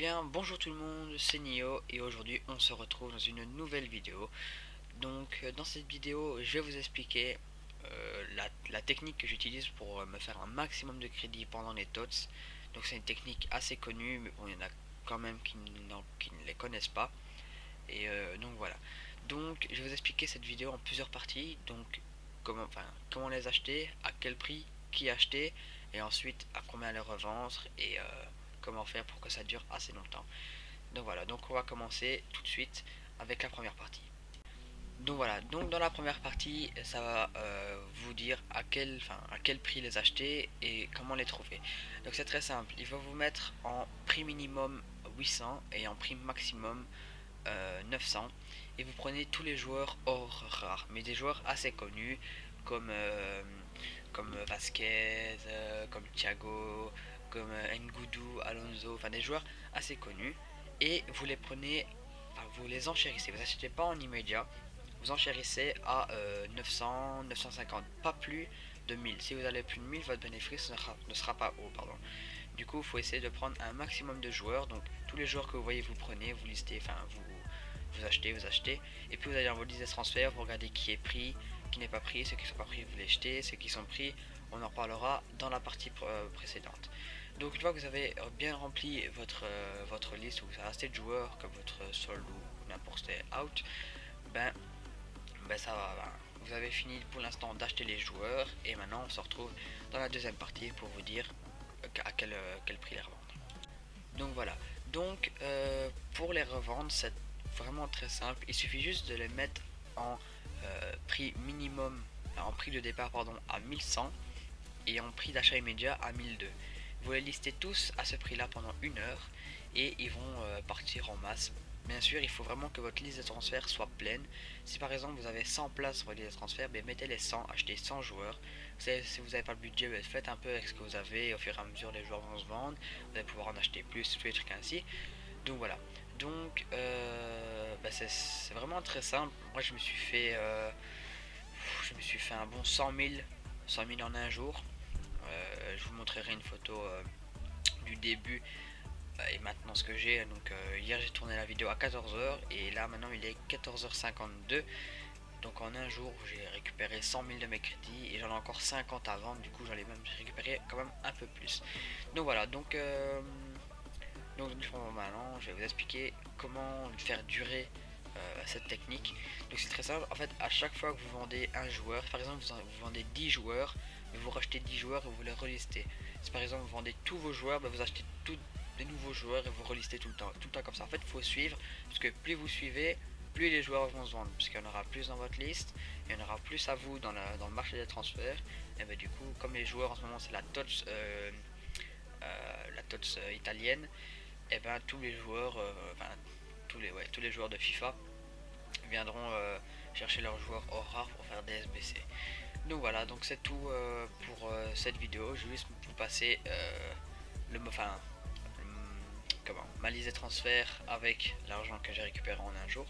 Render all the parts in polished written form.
bien, bonjour tout le monde, c'est Nio et aujourd'hui on se retrouve dans une nouvelle vidéo. Donc dans cette vidéo je vais vous expliquer la technique que j'utilise pour me faire un maximum de crédit pendant les TOTS. Donc c'est une technique assez connue, mais bon il y en a quand même qui ne les connaissent pas. Et donc voilà. Donc je vais vous expliquer cette vidéo en plusieurs parties. Donc comment les acheter, à quel prix, qui acheter, et ensuite à combien les revendre et comment faire pour que ça dure assez longtemps. Donc voilà, donc on va commencer tout de suite avec la première partie. Donc voilà, donc dans la première partie, ça va vous dire à quel prix les acheter et comment les trouver. Donc c'est très simple, il va vous mettre en prix minimum 800 et en prix maximum 900, et vous prenez tous les joueurs hors rares, mais des joueurs assez connus comme Vasquez, comme Thiago, comme Ngoudou, Alonso, enfin des joueurs assez connus, et vous les prenez, enfin, vous les enchérissez, vous achetez pas en immédiat, vous enchérissez à 900, 950, pas plus de 1000. Si vous allez plus de 1000, votre bénéfice ne sera pas haut, pardon. Du coup, il faut essayer de prendre un maximum de joueurs. Donc, tous les joueurs que vous voyez, vous prenez, vous listez, enfin, vous achetez. Et puis, vous allez dans vos listes de transferts, vous regardez qui est pris, qui n'est pas pris. Ceux qui ne sont pas pris, vous les jetez. Ceux qui sont pris, on en reparlera dans la partie précédente. Donc, une fois que vous avez bien rempli votre liste, où vous avez assez de joueurs, que votre solde ou n'importe quel out, ça va. Vous avez fini pour l'instant d'acheter les joueurs. Et maintenant, on se retrouve dans la deuxième partie pour vous dire à quel prix les revendre. Donc voilà. Donc pour les revendre, c'est vraiment très simple. Il suffit juste de les mettre en prix minimum, en prix de départ pardon, à 1100 et en prix d'achat immédiat à 1002. Vous les listez tous à ce prix-là pendant 1 heure et ils vont partir en masse. Bien sûr, il faut vraiment que votre liste de transferts soit pleine. Si par exemple vous avez 100 places sur votre liste de transferts, mettez les 100, achetez 100 joueurs. Si vous n'avez pas le budget, faites un peu avec ce que vous avez. Au fur et à mesure, les joueurs vont se vendre. Vous allez pouvoir en acheter plus, tous les trucs ainsi. Donc voilà. Donc c'est vraiment très simple. Moi je me suis fait un bon 100 000 en un jour. Je vous montrerai une photo du début et maintenant ce que j'ai. Donc hier j'ai tourné la vidéo à 14h et là maintenant il est 14h52. Donc en un jour j'ai récupéré 100 000 de mes crédits et j'en ai encore 50 à vendre. Du coup j'en ai même récupéré quand même un peu plus. Donc voilà, donc maintenant je vais vous expliquer comment faire durer cette technique. Donc c'est très simple, en fait à chaque fois que vous vendez un joueur, par exemple vous vendez 10 joueurs, vous rachetez 10 joueurs et vous les relistez. Si par exemple vous vendez tous vos joueurs, vous achetez tous des nouveaux joueurs et vous relistez tout le temps comme ça. En fait il faut suivre, parce que plus vous suivez, plus les joueurs vont se vendre, puisqu'il y en aura plus dans votre liste, il y en aura plus à vous dans le marché des transferts. Et du coup, comme les joueurs en ce moment c'est la TOTS italienne, et tous les joueurs, tous les joueurs de FIFA viendront chercher leurs joueurs hors rare pour faire des SBC. Donc voilà, donc c'est tout pour cette vidéo. Je vais juste vous passer ma liste de transferts avec l'argent que j'ai récupéré en un jour.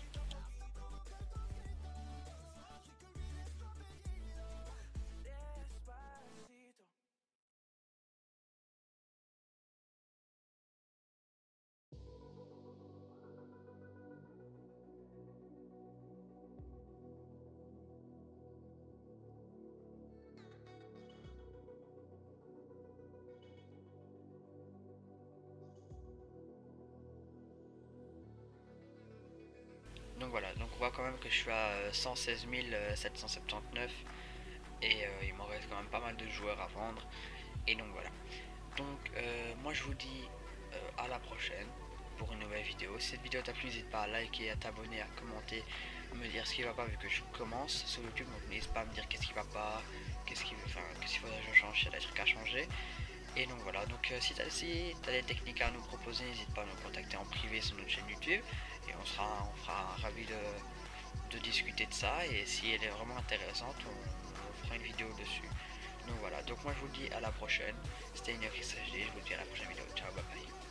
Donc voilà, donc on voit quand même que je suis à 116 779 et il m'en reste quand même pas mal de joueurs à vendre. Et donc voilà. Donc moi je vous dis à la prochaine pour une nouvelle vidéo. Si cette vidéo t'a plu, n'hésite pas à liker, à t'abonner, à commenter, à me dire ce qui va pas vu que je commence sur YouTube. Donc n'hésite pas à me dire qu'est-ce qui va pas, qu'est-ce qu'il faudrait que je change, s'il y a des trucs à changer. Et donc voilà, donc si t'as des techniques à nous proposer, n'hésite pas à nous contacter en privé sur notre chaîne YouTube et on fera ravi de discuter de ça, et si elle est vraiment intéressante, on fera une vidéo dessus. Donc voilà, donc moi je vous dis à la prochaine, c'était une HD, je vous dis à la prochaine vidéo, ciao, bye bye.